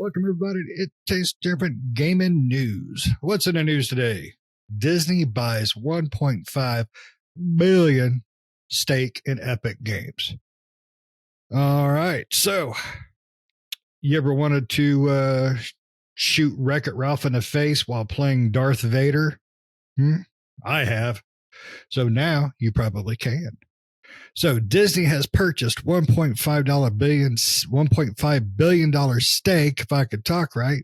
Welcome, everybody. It Tastes Different Gaming News. What's in the news today? Disney buys 1.5 billion stake in Epic Games. All right. So, you ever wanted to shoot Wreck-It Ralph in the face while playing Darth Vader? I have. So now you probably can. So Disney has purchased $1.5 billion stake, if I could talk right,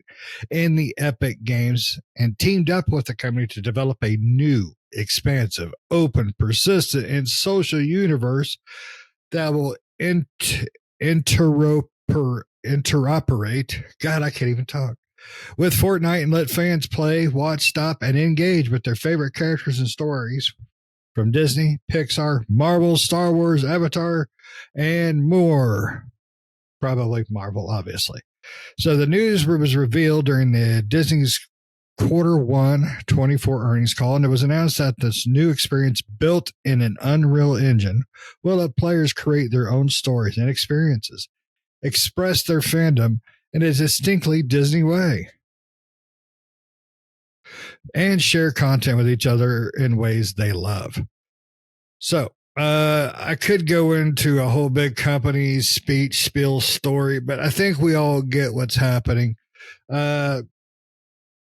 in the Epic Games and teamed up with the company to develop a new, expansive, open, persistent, and social universe that will interoperate. God, I can't even talk. With Fortnite and let fans play, watch, stop, and engage with their favorite characters and stories from Disney, Pixar, Marvel, Star Wars, Avatar, and more. Probably Marvel, obviously. So the news was revealed during the Disney's Q1 24 earnings call, and it was announced that this new experience built in an Unreal Engine will let players create their own stories and experiences, express their fandom in a distinctly Disney way, and share content with each other in ways they love. So, I could go into a whole big company speech, spiel story, but I think we all get what's happening.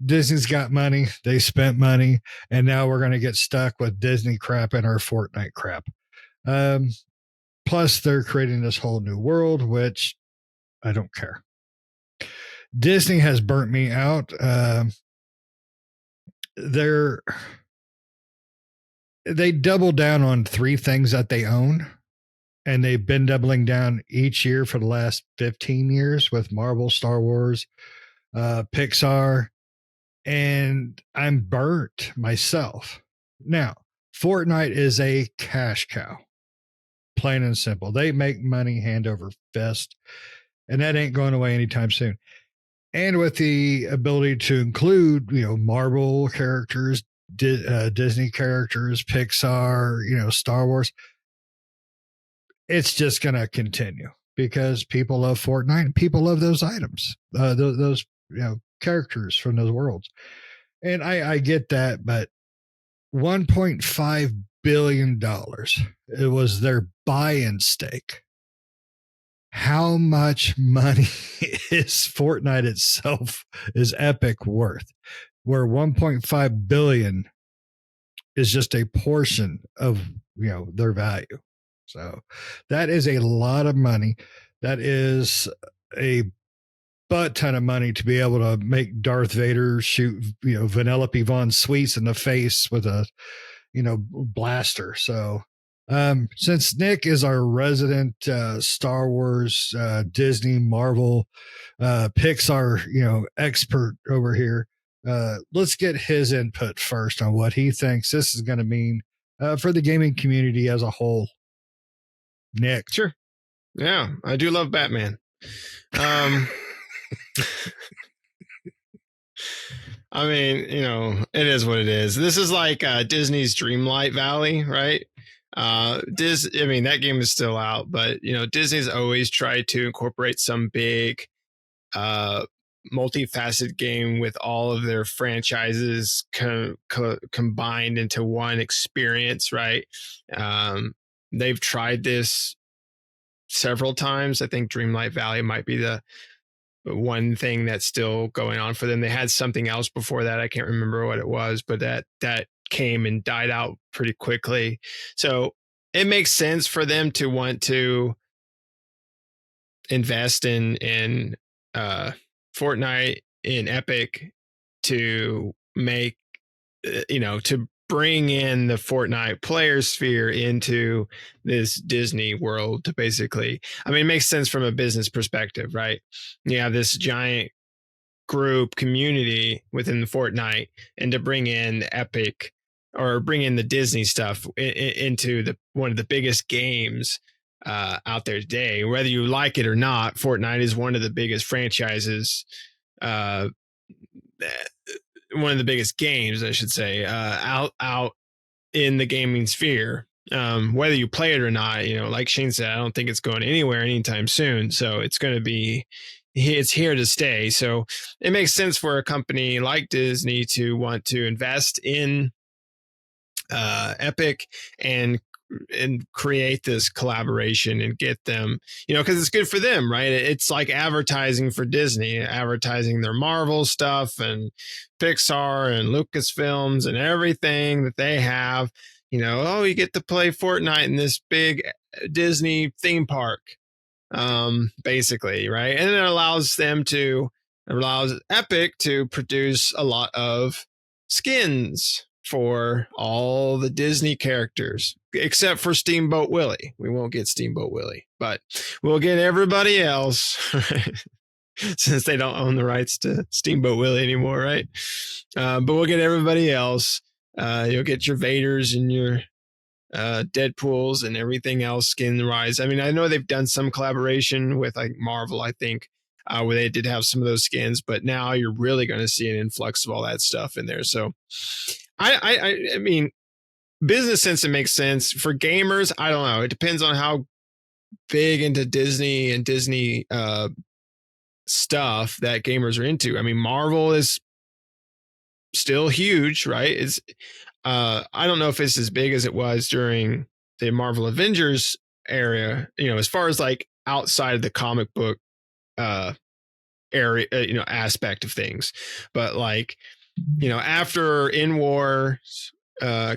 Disney's got money. They spent money, and now we're going to get stuck with Disney crap and our Fortnite crap. Plus, they're creating this whole new world, which I don't care. Disney has burnt me out. They double down on three things that they own, and they've been doubling down each year for the last 15 years with Marvel, Star Wars, Pixar, and I'm burnt myself. Now, Fortnite is a cash cow, plain and simple. They make money hand over fist, and that ain't going away anytime soon. And with the ability to include, Marvel characters, Disney characters, Pixar, Star Wars, it's just going to continue because people love Fortnite and people love those items, those characters from those worlds. And I get that, but $1.5 billion, it was their buy-in stake. How much money is Fortnite itself, is Epic worth? Where 1.5 billion is just a portion of their value. So that is a lot of money. That is a butt ton of money to be able to make Darth Vader shoot Vanellope Von Sweets in the face with a blaster. So since Nick is our resident Star Wars, Disney, Marvel, Pixar, expert over here, let's get his input first on what he thinks this is going to mean for the gaming community as a whole. Nick. Sure. Yeah, I do love Batman. I mean, it is what it is. This is like Disney's Dreamlight Valley, right? That game is still out, but Disney's always tried to incorporate some big multifaceted game with all of their franchises combined into one experience, right? They've tried this several times. I think Dreamlight Valley might be the one thing that's still going on for them. They had something else before that. I can't remember what it was, but that came and died out pretty quickly. So it makes sense for them to want to invest in Fortnite, in Epic, to make, to bring in the Fortnite player sphere into this Disney world to basically, it makes sense from a business perspective, right? You have this giant group community within the Fortnite, and to bring in Epic or bring in the Disney stuff into one of the biggest games out there today, whether you like it or not. Fortnite is one of the biggest franchises, one of the biggest games, I should say, out in the gaming sphere. Whether you play it or not, like Shane said, I don't think it's going anywhere anytime soon. So it's going to be, it's here to stay. So it makes sense for a company like Disney to want to invest in Epic and create this collaboration and get them, because it's good for them, right? It's like advertising for Disney, advertising their Marvel stuff and Pixar and Lucasfilms and everything that they have. Oh, you get to play Fortnite in this big Disney theme park, basically, right? And it allows Epic to produce a lot of skins for all the Disney characters, except for Steamboat Willie. We won't get Steamboat Willie, but we'll get everybody else since they don't own the rights to Steamboat Willie anymore, right? But we'll get everybody else. You'll get your Vaders and your Deadpools and everything else skin rise. I mean, I know they've done some collaboration with like Marvel, I think, where they did have some of those skins, but now you're really going to see an influx of all that stuff in there. So I mean, business sense, it makes sense. For gamers, I don't know. It depends on how big into Disney and Disney stuff that gamers are into. I mean, Marvel is still huge, right? It's I don't know if it's as big as it was during the Marvel Avengers era, as far as like outside of the comic book area, aspect of things. But like, after In War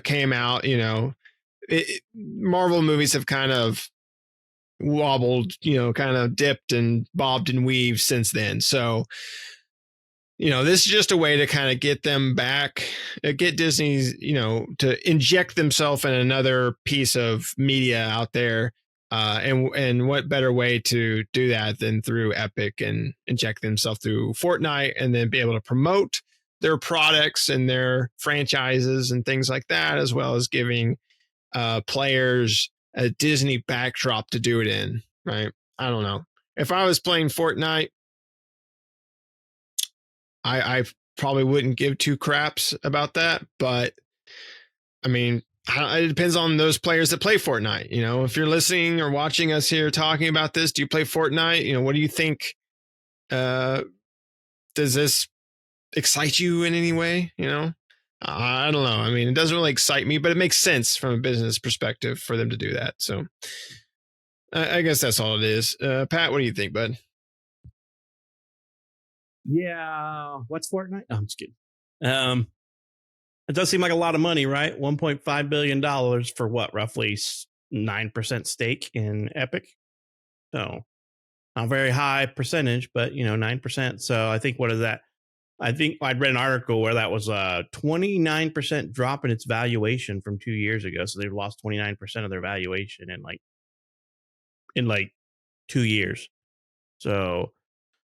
came out, Marvel movies have kind of wobbled, kind of dipped and bobbed and weaved since then. So, this is just a way to kind of get them back, get Disney's, to inject themselves in another piece of media out there. And what better way to do that than through Epic and inject themselves through Fortnite and then be able to promote their products and their franchises and things like that, as well as giving players a Disney backdrop to do it in, right? I don't know. If I was playing Fortnite, I probably wouldn't give two craps about that, but I mean, it depends on those players that play Fortnite. If you're listening or watching us here talking about this, do you play Fortnite? What do you think? Does this excite you in any way? I don't know. I mean, it doesn't really excite me, but it makes sense from a business perspective for them to do that. So I guess that's all it is. Pat, what do you think, bud? Yeah. What's Fortnite? Oh, I'm just kidding. It does seem like a lot of money, right? $1.5 billion for what? Roughly 9% stake in Epic. So not a very high percentage, but 9%. So I think, what is that? I think I'd read an article where that was a 29% drop in its valuation from 2 years ago. So they've lost 29% of their valuation in like 2 years. So,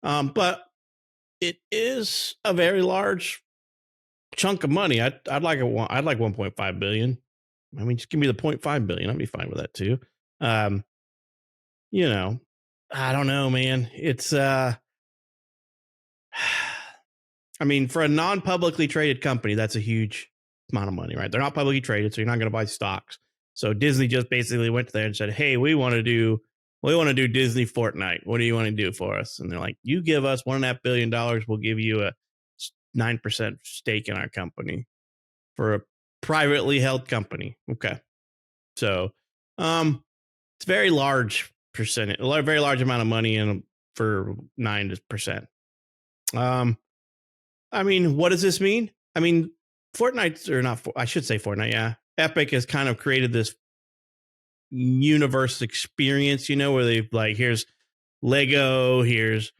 but it is a very large chunk of money. I'd like 1.5 billion. I mean, just give me the 0.5 billion. I'd be fine with that too. I don't know, man. It's I mean, for a non-publicly traded company, that's a huge amount of money, right? They're not publicly traded, so you're not going to buy stocks. So Disney just basically went there and said, "Hey, we want to do Disney Fortnite. What do you want to do for us?" And they're like, "You give us $1.5 billion, we'll give you a 9% stake in our company for a privately held company." Okay, so it's a very large percentage, a very large amount of money, and for 9%. I mean, what does this mean? I mean, Fortnite, or not, I should say Fortnite, yeah. Epic has kind of created this universe experience, where they've like, here's Lego, here's,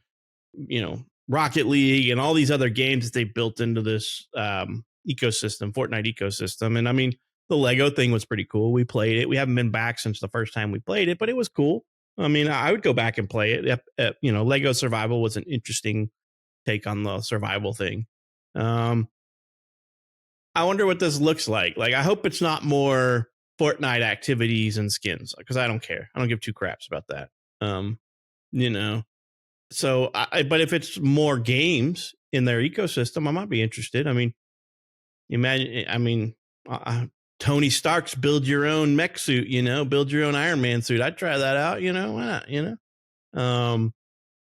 Rocket League, and all these other games that they built into this ecosystem, Fortnite ecosystem. And I mean, the Lego thing was pretty cool. We played it. We haven't been back since the first time we played it, but it was cool. I mean, I would go back and play it. Lego Survival was an interesting take on the survival thing. I wonder what this looks like. Like, I hope it's not more Fortnite activities and skins, because I don't care. I don't give two craps about that. So but if it's more games in their ecosystem, I might be interested. I mean, Tony Stark's build your own mech suit, build your own Iron Man suit. I'd try that out, why not,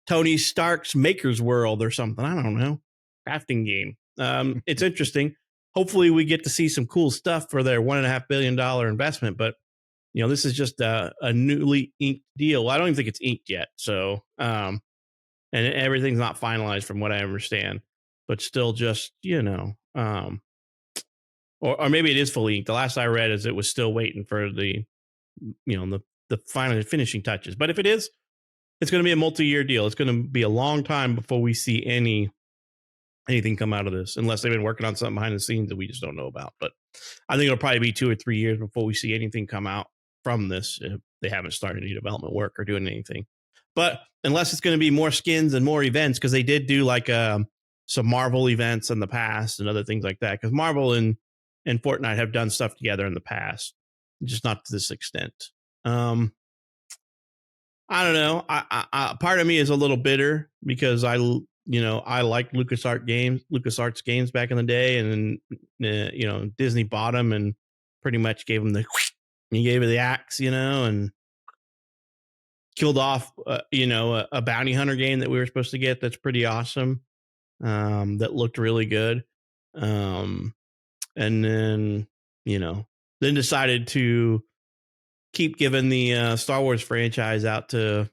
Tony Stark's Maker's World or something. I don't know. Crafting game. It's interesting. Hopefully we get to see some cool stuff for their $1.5 billion investment, but this is just a newly inked deal. I don't even think it's inked yet. So, and everything's not finalized from what I understand, but still just, or maybe it is fully inked. The last I read is it was still waiting for the final finishing touches. But if it is, it's going to be a multi-year deal. It's going to be a long time before we see anything come out of this, unless they've been working on something behind the scenes that we just don't know about. But I think it'll probably be 2 or 3 years before we see anything come out from this if they haven't started any development work or doing anything. But unless it's going to be more skins and more events, because they did do like some Marvel events in the past and other things like that. Because Marvel and Fortnite have done stuff together in the past, just not to this extent. I don't know. I part of me is a little bitter because I like LucasArts games back in the day, and then Disney bought them and pretty much gave them he gave her the axe, and killed off a bounty hunter game that we were supposed to get. That's pretty awesome. That looked really good. And then then decided to keep giving the Star Wars franchise out to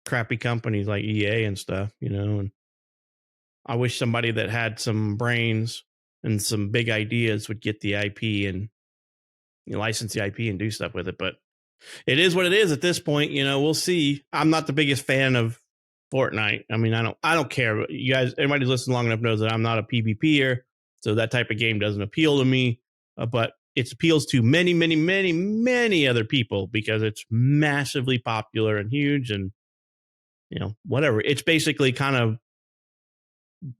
crappy companies like EA and stuff, and I wish somebody that had some brains and some big ideas would get the IP and license the IP and do stuff with it. But it is what it is at this point. We'll see. I'm not the biggest fan of Fortnite. I mean, I don't care. But you guys, everybody listening long enough knows that I'm not a PvPer, so that type of game doesn't appeal to me. But it appeals to many, many, many, many other people because it's massively popular and huge, and whatever. It's basically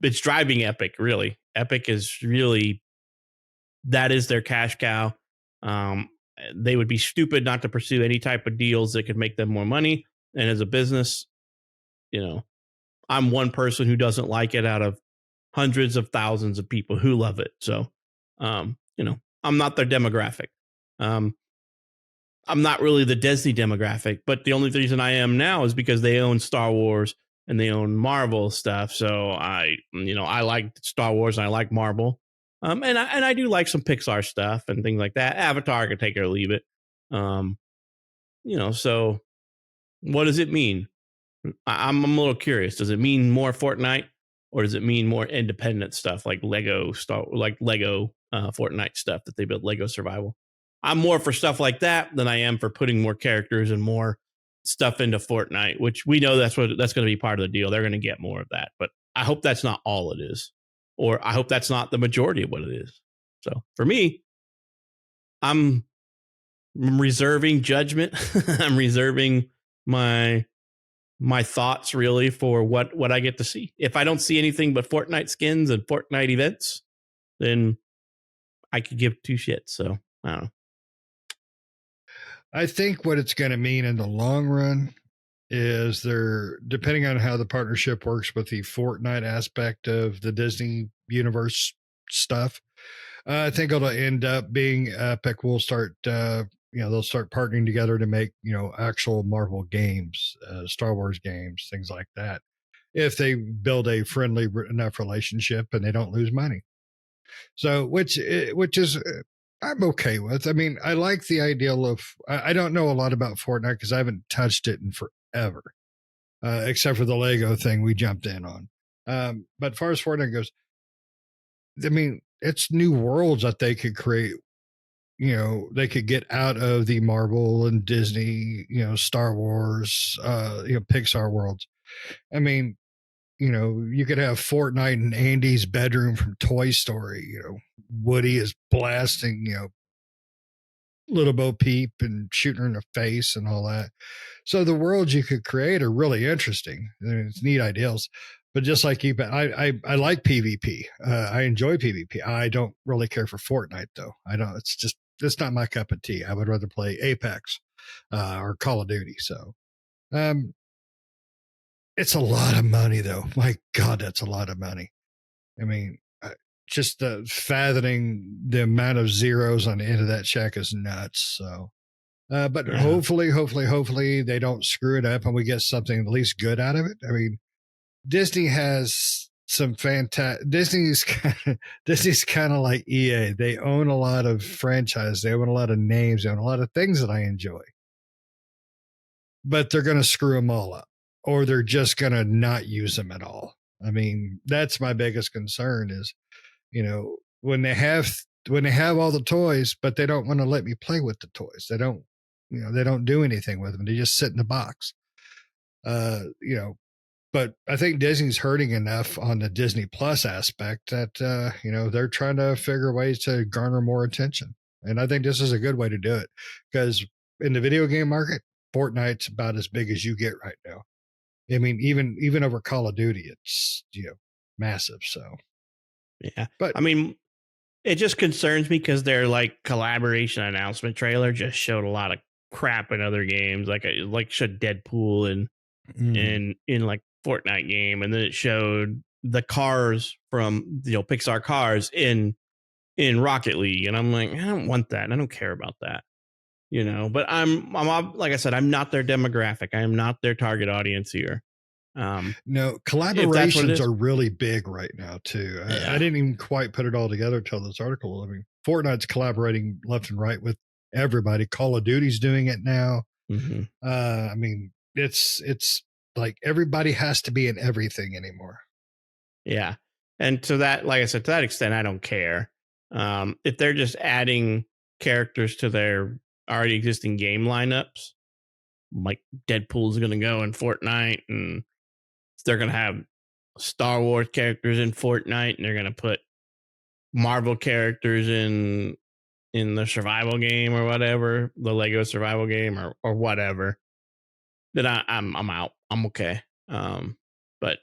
it's driving Epic. Really, Epic is really, that is their cash cow. They would be stupid not to pursue any type of deals that could make them more money. And as a business, I'm one person who doesn't like it out of hundreds of thousands of people who love it. So, I'm not their demographic. I'm not really the Disney demographic, but the only reason I am now is because they own Star Wars and they own Marvel stuff. So I like Star Wars and I like Marvel. And I do like some Pixar stuff and things like that. Avatar, I could take it or leave it. So what does it mean? I'm a little curious. Does it mean more Fortnite, or does it mean more independent stuff like Lego Fortnite stuff that they build, Lego Survival? I'm more for stuff like that than I am for putting more characters and more stuff into Fortnite, which we know that's going to be part of the deal. They're going to get more of that, but I hope that's not all it is, or I hope that's not the majority of what it is. So for me, I'm reserving judgment. I'm reserving my thoughts really for what I get to see. If I don't see anything but Fortnite skins and Fortnite events, then I could give two shits. So I don't know. I think what it's going to mean in the long run is depending on how the partnership works with the Fortnite aspect of the Disney universe stuff, I think it'll end up being Epic will start, they'll start partnering together to make, actual Marvel games, Star Wars games, things like that. If they build a friendly enough relationship and they don't lose money. So, which is, I'm okay with. I mean, I like the ideal of, I don't know a lot about Fortnite because I haven't touched it in forever, except for the Lego thing we jumped in on. But as far as Fortnite goes, I mean, it's new worlds that they could create. They could get out of the Marvel and Disney, Star Wars, Pixar worlds. I mean, you could have Fortnite in Andy's bedroom from Toy Story. Woody is blasting, Little Bo Peep and shooting her in the face and all that. So the worlds you could create are really interesting. I mean, it's neat ideals. But just like you, I like PvP. I enjoy PvP. I don't really care for Fortnite though. I don't. It's not my cup of tea. I would rather play Apex or Call of Duty. So, it's a lot of money though. My God, that's a lot of money. I mean, just fathoming the amount of zeros on the end of that check is nuts. So, But hopefully they don't screw it up and we get something at least good out of it. I mean, Disney has some fantastic. Disney's kind of like EA. They own a lot of franchise. They own a lot of names. They own a lot of things that I enjoy. But they're going to screw them all up, or they're just going to not use them at all. I mean, that's my biggest concern is, when they have all the toys, but they don't want to let me play with the toys. They don't, they don't do anything with them. They just sit in the box. But I think Disney's hurting enough on the Disney Plus aspect that, they're trying to figure ways to garner more attention. And I think this is a good way to do it because in the video game market, Fortnite's about as big as you get right now. I mean, even over Call of Duty, it's, massive. So, yeah. But I mean, it just concerns me because their like collaboration announcement trailer just showed a lot of crap in other games, like showed Deadpool in like Fortnite game, and then it showed the cars from Pixar cars in Rocket League, and I'm like, I don't want that. I don't care about that, But I'm like I said, I'm not their demographic. I am not their target audience here. No, collaborations are really big right now too. Yeah. I didn't even quite put it all together until this article. I mean, Fortnite's collaborating left and right with everybody. Call of Duty's doing it now. Mm-hmm. I mean, it's like everybody has to be in everything anymore. Yeah, and to that, like I said, to that extent, I don't care. If they're just adding characters to their already existing game lineups, like Deadpool's going to go in Fortnite, and they're going to have Star Wars characters in Fortnite, and they're going to put Marvel characters in the survival game or whatever, the Lego survival game or whatever, then I'm out. I'm okay. But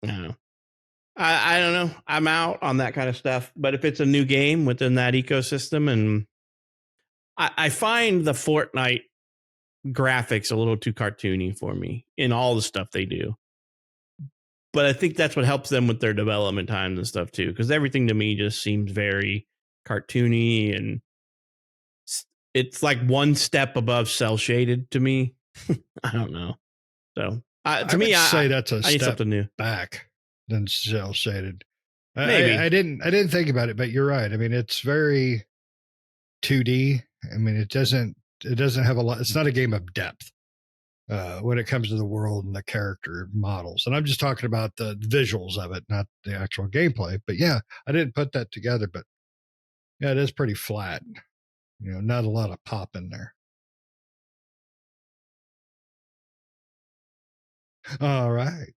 I don't know. I'm out on that kind of stuff. But if it's a new game within that ecosystem, and I find the Fortnite graphics a little too cartoony for me in all the stuff they do. But I think that's what helps them with their development times and stuff too, because everything to me just seems very cartoony, and it's like one step above cell shaded to me. I don't know. So to me, I say that's a I need step something new back than cell shaded. Maybe I didn't think about it, but you're right. I mean, it's very 2D. I mean, it doesn't have a lot. It's not a game of depth when it comes to the world and the character models. And I'm just talking about the visuals of it, not the actual gameplay. But yeah, I didn't put that together. But yeah, it is pretty flat. Not a lot of pop in there. All right.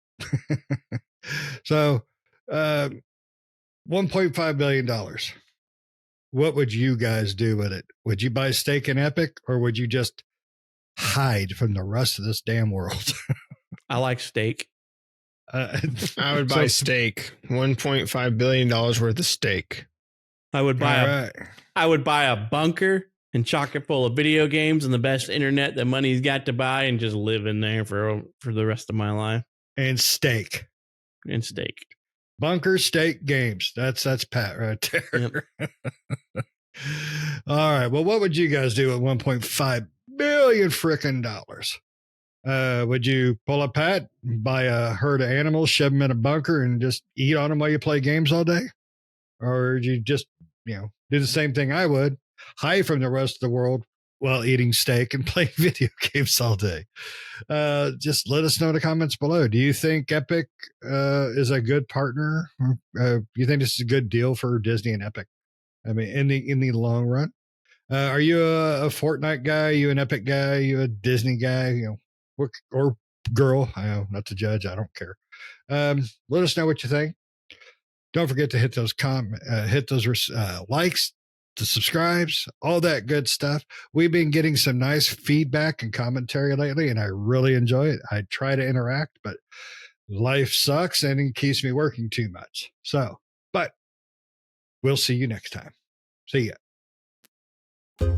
So, $1.5 billion. What would you guys do with it? Would you buy stake in Epic, or would you just hide from the rest of this damn world? I like steak. I would buy steak. $1.5 billion worth of steak. I would buy a bunker and chock it full of video games and the best internet that money's got to buy, and just live in there for the rest of my life. And steak. Bunker, steak, games. That's Pat right there. Yep. All right. Well, what would you guys do with $1.5 billion frickin' dollars? Would you pull a Pat, buy a herd of animals, shove them in a bunker, and just eat on them while you play games all day? Or would you just, do the same thing I would, hide from the rest of the world while eating steak and playing video games all day? Just let us know in the comments below. Do you think Epic is a good partner? Do you think this is a good deal for Disney and Epic? I mean, in the long run, are you a Fortnite guy? Are you an Epic guy? Are you a Disney guy? Or girl? I know, not to judge. I don't care. Let us know what you think. Don't forget to hit those likes, the subscribes, all that good stuff. We've been getting some nice feedback and commentary lately, and I really enjoy it. I try to interact, but life sucks and it keeps me working too much. But we'll see you next time. See ya.